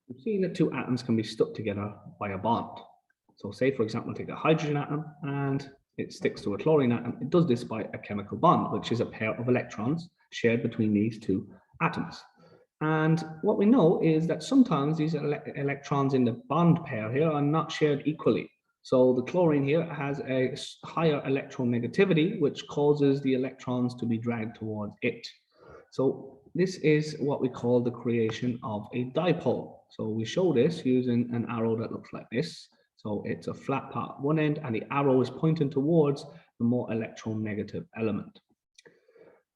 We've seen that two atoms can be stuck together by a bond. So say, for example, take a hydrogen atom and it sticks to a chlorine atom. It does this by a chemical bond, which is a pair of electrons shared between these two atoms. And what we know is that sometimes these electrons in the bond pair here are not shared equally. So the chlorine here has a higher electronegativity, which causes the electrons to be dragged towards it. So this is what we call the creation of a dipole. So we show this using an arrow that looks like this. So it's a flat part at one end and the arrow is pointing towards the more electronegative element.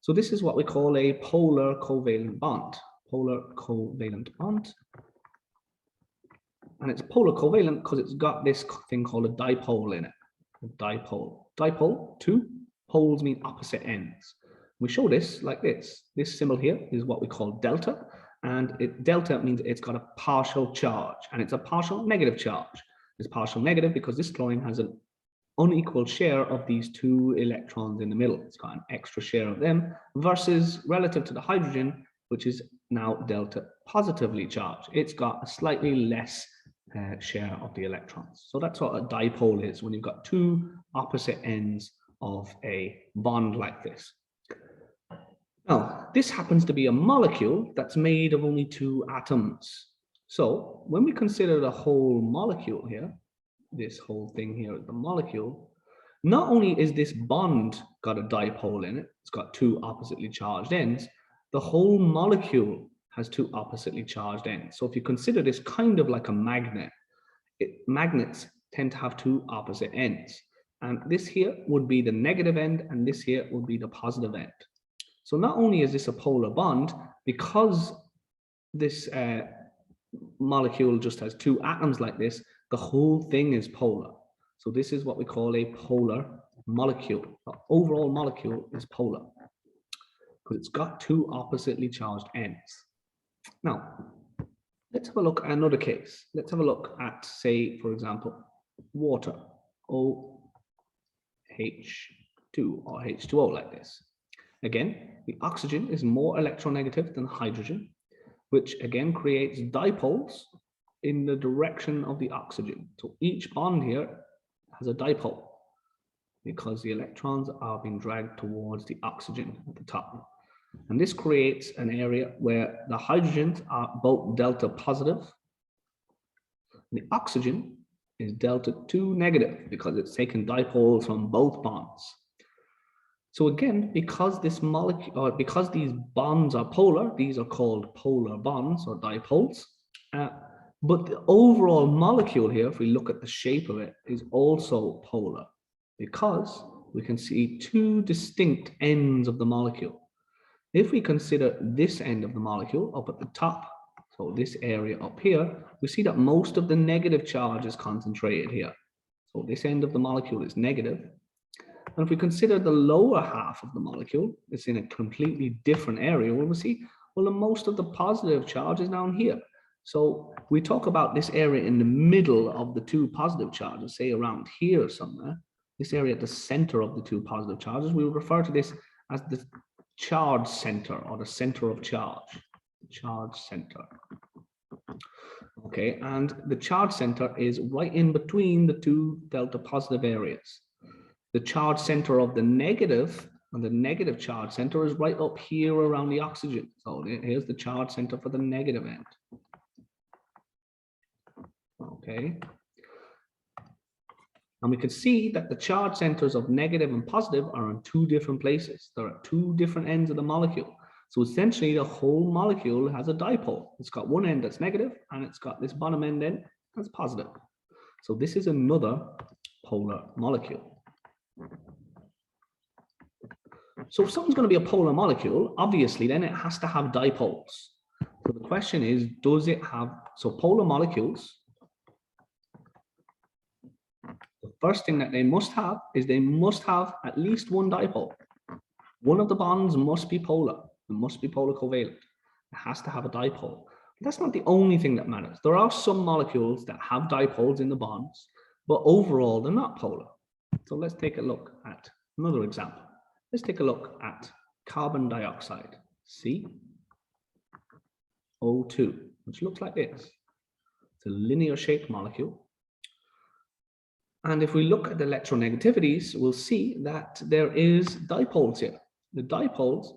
So this is what we call a polar covalent bond. Polar covalent bond. And it's polar covalent because it's got this thing called a dipole in it. A dipole. Dipole, two poles mean opposite ends. We show this like this. This symbol here is what we call delta. And delta means it's got a partial charge. And it's a partial negative charge. It's partial negative because this chlorine has an unequal share of these two electrons in the middle. It's got an extra share of them versus relative to the hydrogen, which is now delta positively charged. It's got a slightly less share of the electrons. So that's what a dipole is, when you've got two opposite ends of a bond like this. Now, this happens to be a molecule that's made of only two atoms. So when we consider the whole molecule here, this whole thing here is the molecule, not only is this bond got a dipole in it, it's got two oppositely charged ends, the whole molecule has two oppositely charged ends. So if you consider this kind of like a magnet, magnets tend to have two opposite ends. And this here would be the negative end, and this here would be the positive end. So not only is this a polar bond, because this molecule just has two atoms like this, the whole thing is polar. So this is what we call a polar molecule. The overall molecule is polar because it's got two oppositely charged ends. Now, let's have a look at another case. Let's have a look at, say, for example, water, OH2 or H2O like this. Again, the oxygen is more electronegative than hydrogen, which again creates dipoles in the direction of the oxygen. So each bond here has a dipole because the electrons are being dragged towards the oxygen at the top. And this creates an area where the hydrogens are both delta positive. The oxygen is delta 2 negative because it's taken dipoles from both bonds. So again, because this molecule, or because these bonds are polar, these are called polar bonds or dipoles. But the overall molecule here, if we look at the shape of it, is also polar because we can see two distinct ends of the molecule. If we consider this end of the molecule up at the top, so this area up here, we see that most of the negative charge is concentrated here. So this end of the molecule is negative. And if we consider the lower half of the molecule, it's in a completely different area where we see, well, most of the positive charge is down here. So we talk about this area in the middle of the two positive charges, say around here somewhere, this area at the center of the two positive charges, we would refer to this as the charge center or the center of charge, charge center. Okay, and the charge center is right in between the two delta positive areas. The charge center of the negative, and the negative charge center is right up here around the oxygen. So here's the charge center for the negative end. Okay. And we can see that the charge centers of negative and positive are in two different places. There are two different ends of the molecule. So essentially the whole molecule has a dipole. It's got one end that's negative and it's got this bottom end then that's positive. So this is another polar molecule. So if something's going to be a polar molecule, obviously then it has to have dipoles. So the question is, does it have, so polar molecules, the first thing that they must have is they must have at least one dipole. One of the bonds must be polar. It must be polar covalent. It has to have a dipole. But that's not the only thing that matters. There are some molecules that have dipoles in the bonds, but overall they're not polar. So let's take a look at another example. Let's take a look at carbon dioxide, CO2, which looks like this. It's a linear shaped molecule. And if we look at the electronegativities, we'll see that there is dipoles here. The dipoles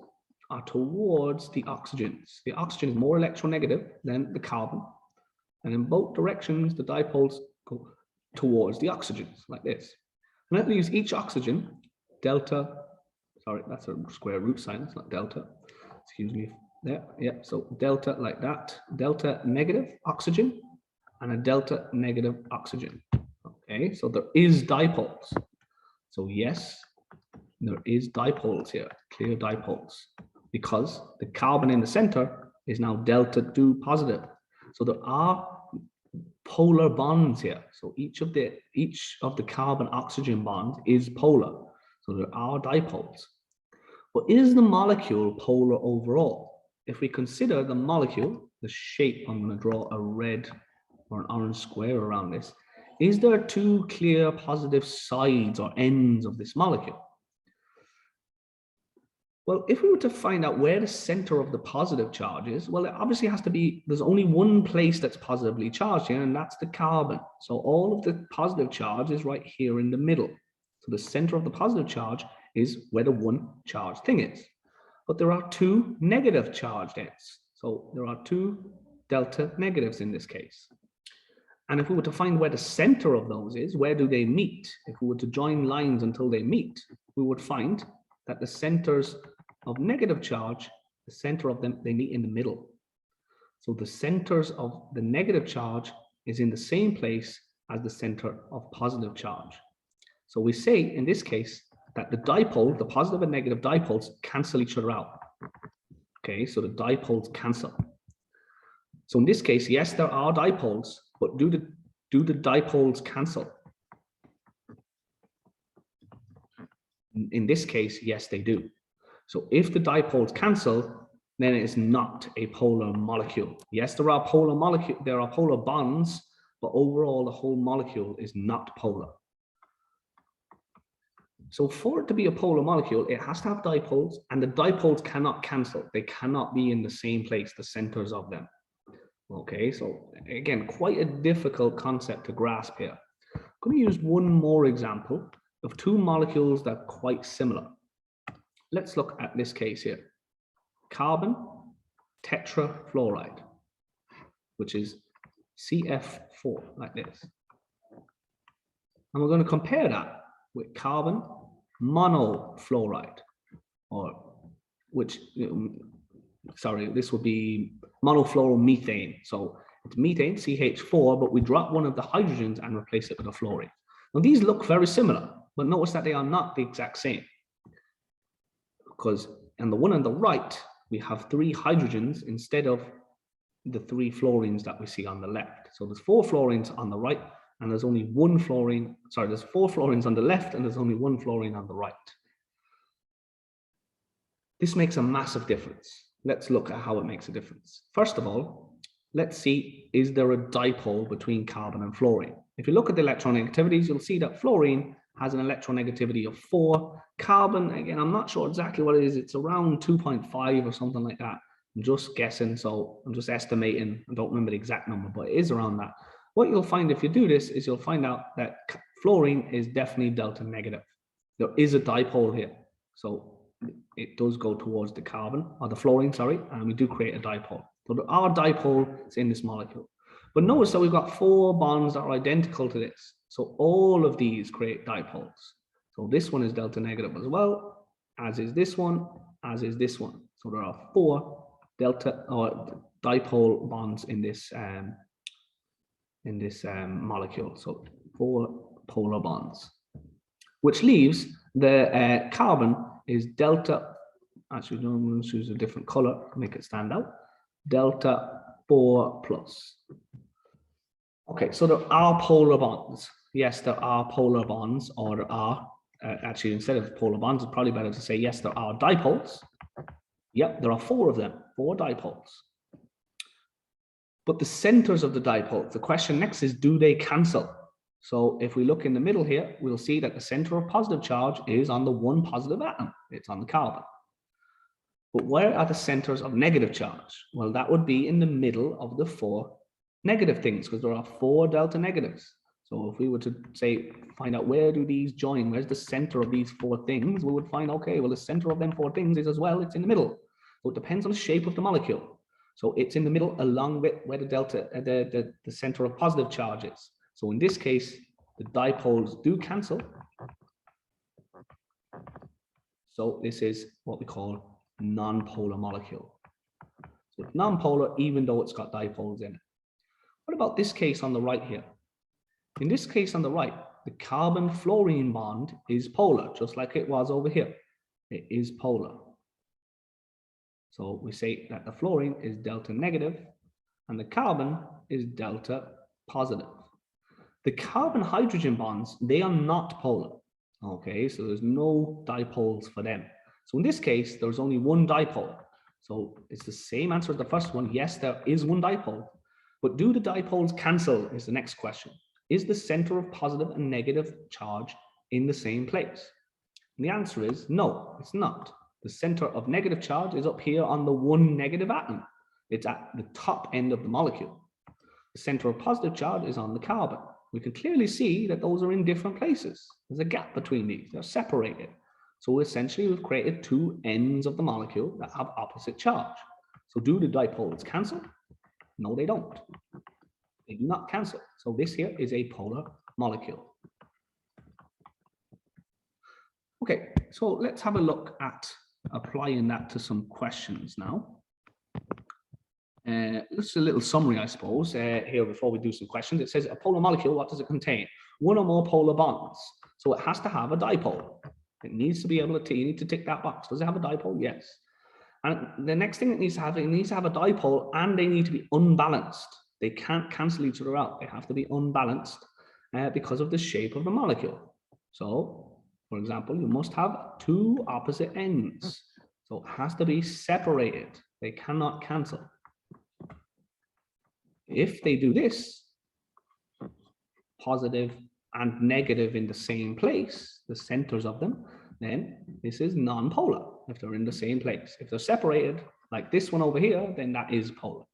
are towards the oxygens. The oxygen is more electronegative than the carbon. And in both directions, the dipoles go towards the oxygens, like this. And that leaves each oxygen delta, sorry, that's a square root sign, it's not delta. Excuse me, there, yeah, so delta like that, delta negative oxygen and a delta negative oxygen. Okay, so there is dipoles. So yes, there is dipoles here, clear dipoles, because the carbon in the center is now delta 2 positive. So there are polar bonds here. So each of the carbon oxygen bonds is polar. So there are dipoles. But is the molecule polar overall? If we consider the molecule, the shape, I'm going to draw a red or an orange square around this. Is there two clear positive sides or ends of this molecule? Well, if we were to find out where the center of the positive charge is, well, it obviously has to be, there's only one place that's positively charged here, and that's the carbon. So all of the positive charge is right here in the middle. So the center of the positive charge is where the one charged thing is. But there are two negative charged ends. So there are two delta negatives in this case. And if we were to find where the center of those is, where do they meet? If we were to join lines until they meet, we would find that the centers of negative charge, the center of them, they meet in the middle. So the centers of the negative charge is in the same place as the center of positive charge. So we say in this case that the dipole, the positive and negative dipoles, cancel each other out. Okay, so the dipoles cancel. So in this case, yes, there are dipoles, but do the dipoles cancel? In this case, yes, they do. So if the dipoles cancel, then it is not a polar molecule. Yes, there are polar bonds, but overall the whole molecule is not polar. So for it to be a polar molecule, it has to have dipoles, and the dipoles cannot cancel. They cannot be in the same place, the centers of them. Okay, so again, quite a difficult concept to grasp here. I'm going to use one more example of two molecules that are quite similar. Let's look at this case here. Carbon tetrafluoride, which is CF4, like this. And we're going to compare that with carbon monofluoride, or which, sorry, this would be monofluoromethane. So it's methane, CH4, but we drop one of the hydrogens and replace it with a fluorine. Now these look very similar, but notice that they are not the exact same. Because on the one on the right, we have 3 hydrogens instead of the 3 fluorines that we see on the left. So there's 4 fluorines on the right, and there's only 1 fluorine, sorry, there's 4 fluorines on the left, and there's only 1 fluorine on the right. This makes a massive difference. Let's look at how it makes a difference. First of all, let's see, is there a dipole between carbon and fluorine? If you look at the electronegativities, you'll see that fluorine has an electronegativity of 4. Carbon, again, I'm not sure exactly what it is. It's around 2.5 or something like that. I'm just guessing, so I'm just estimating. I don't remember the exact number, but it is around that. What you'll find if you do this is you'll find out that fluorine is definitely delta negative. There is a dipole here. So it does go towards the carbon, or the fluorine, sorry, and we do create a dipole. So there are dipoles in this molecule. But notice that we've got 4 bonds that are identical to this. So all of these create dipoles. So this one is delta negative as well, as is this one, as is this one. So there are 4 delta or dipole bonds in this molecule. So 4 polar bonds, which leaves the carbon is delta. Actually, no, I'm going to choose a different color to make it stand out. Delta 4 plus. Okay, so there are polar bonds. Yes, there are polar bonds, or there are, actually, instead of polar bonds, it's probably better to say, yes, there are dipoles. Yep, there are 4 of them, 4 dipoles. But the centers of the dipoles, the question next is, do they cancel? So if we look in the middle here, we'll see that the center of positive charge is on the 1 positive atom. It's on the carbon. But where are the centers of negative charge? Well, that would be in the middle of the 4 negative things because there are 4 delta negatives. So if we were to say, find out where do these join, where's the center of these 4 things, we would find, okay, well, the center of them 4 things is as well, it's in the middle. So it depends on the shape of the molecule. So it's in the middle along with where the delta, the center of positive charge is. So in this case, the dipoles do cancel. So this is what we call non-polar molecule. So it's non-polar even though it's got dipoles in it. What about this case on the right here? In this case on the right, the carbon-fluorine bond is polar, just like it was over here. It is polar. So we say that the fluorine is delta negative and the carbon is delta positive. The carbon-hydrogen bonds, they are not polar. Okay, so there's no dipoles for them. So in this case, there's only one dipole. So it's the same answer as the first one. Yes, there is one dipole. But do the dipoles cancel is the next question. Is the center of positive and negative charge in the same place? And the answer is no, it's not. The center of negative charge is up here on the 1 negative atom. It's at the top end of the molecule. The center of positive charge is on the carbon. We can clearly see that those are in different places. There's a gap between these, they're separated. So essentially we've created 2 ends of the molecule that have opposite charge. So do the dipoles cancel? No, they don't. They do not cancel. So this here is a polar molecule. Okay, so let's have a look at applying that to some questions now. Just a little summary, I suppose, here before we do some questions. It says a polar molecule, what does it contain? 1 or more polar bonds. So it has to have a dipole. It needs to be able to, you need to tick that box. Does it have a dipole? Yes. And the next thing it needs to have a dipole and they need to be unbalanced. They can't cancel each other out. They have to be unbalanced because of the shape of the molecule. So, for example, you must have 2 opposite ends. So it has to be separated. They cannot cancel. If they do this, positive and negative in the same place, the centers of them, then this is non-polar if they're in the same place. If they're separated, like this one over here, then that is polar.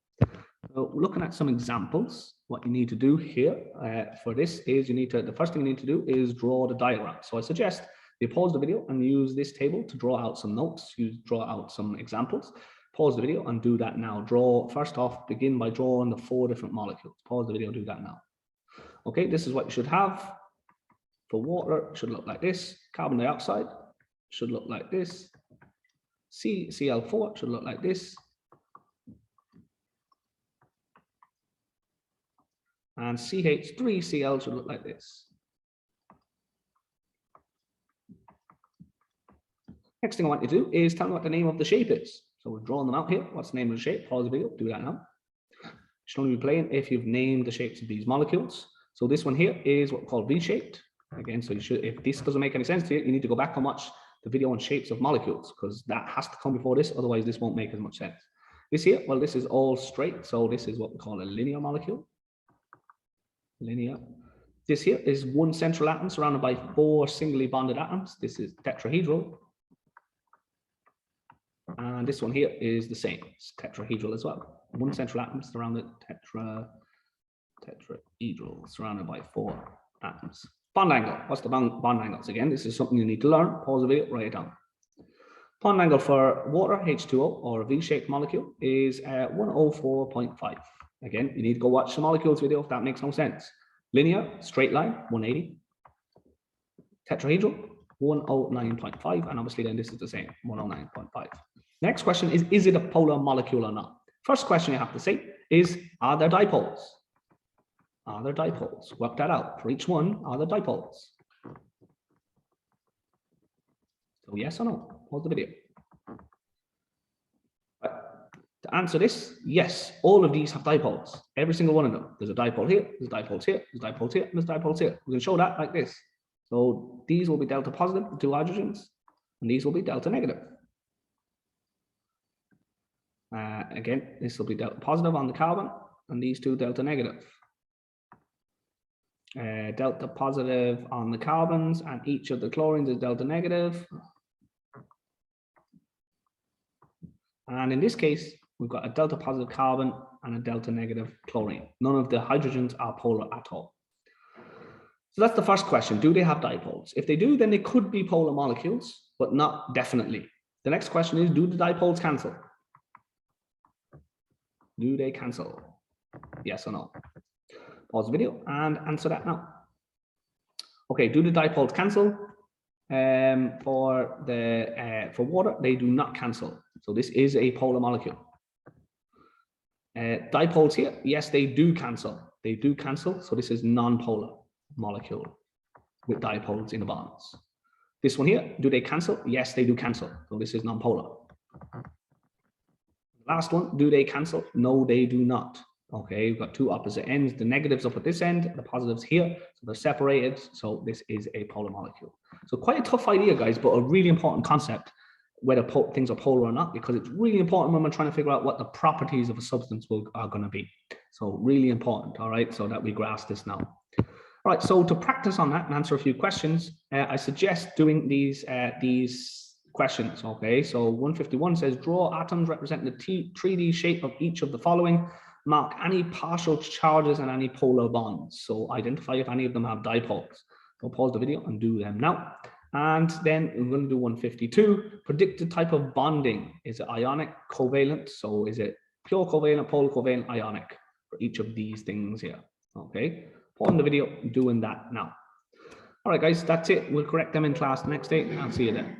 So looking at some examples, what you need to do here for this is the first thing you need to do is draw the diagram. So I suggest you pause the video and use this table to draw out some notes, draw out some examples. Pause the video and do that now. First off, begin by drawing the 4 different molecules. Pause the video, do that now. Okay, this is what you should have. For water, it should look like this. Carbon dioxide should look like this. Cl4 should look like this. And CH3Cl should look like this. Next thing I want you to do is tell me what the name of the shape is. So we're drawing them out here. What's the name of the shape? Pause the video, do that now. You should only be playing if you've named the shapes of these molecules. So this one here is what we call V-shaped. Again, so you should, if this doesn't make any sense to you, you need to go back and watch the video on shapes of molecules because that has to come before this, otherwise this won't make as much sense. This here, well, this is all straight. So this is what we call a linear molecule. Linear. This here is 1 central atom surrounded by 4 singly bonded atoms. This is tetrahedral. And this one here is the same. It's tetrahedral as well. 1 central atom surrounded tetrahedral surrounded by 4 atoms. Bond angle. What's the bond angles? Again, this is something you need to learn. Pause the video, write it down. Bond angle for water, H2O, or a V-shaped molecule is 104.5. Again, you need to go watch the molecules video if that makes no sense. Linear, straight line, 180. Tetrahedral, 109.5. And obviously then this is the same, 109.5. Next question is it a polar molecule or not? First question you have to say is, are there dipoles? Are there dipoles? Work that out. For each one, are there dipoles? So yes or no? Pause the video. To answer this, yes, all of these have dipoles. Every single one of them. There's a dipole here, there's dipoles here, there's dipoles here, and there's dipoles here. We can show that like this. So these will be delta positive, the 2 hydrogens, and these will be delta negative. Again, this will be delta positive on the carbon, and these 2 delta negative. Delta positive on the carbons, and each of the chlorines is delta negative. And in this case, we've got a delta positive carbon and a delta negative chlorine. None of the hydrogens are polar at all. So that's the first question. Do they have dipoles? If they do, then they could be polar molecules, but not definitely. The next question is, do the dipoles cancel? Do they cancel? Yes or no? Pause the video and answer that now. Okay, do the dipoles cancel? For water, they do not cancel. So this is a polar molecule. Dipoles here, yes, they do cancel. They do cancel. So this is non-polar molecule with dipoles in the bonds. This one here, do they cancel? Yes, they do cancel. So this is non-polar. Last one, do they cancel? No, they do not. Okay, we've got two opposite ends. The negatives up at this end, the positives here. So they're separated. So this is a polar molecule. So quite a tough idea, guys, but a really important concept, whether things are polar or not, because it's really important when we're trying to figure out what the properties of a substance are going to be. So really important, all right, so that we grasp this now. All right, so to practice on that and answer a few questions, I suggest doing these questions, okay? So 151 says, draw atoms representing the 3D shape of each of the following. Mark any partial charges and any polar bonds. So identify if any of them have dipoles. So pause the video and do them now. And then we're going to do 152. Predict the type of bonding. Is it ionic, covalent? So is it pure covalent, polar covalent, ionic for each of these things here? Okay, pause the video, doing that now. All right, guys, that's it. We'll correct them in class next day. I'll see you then.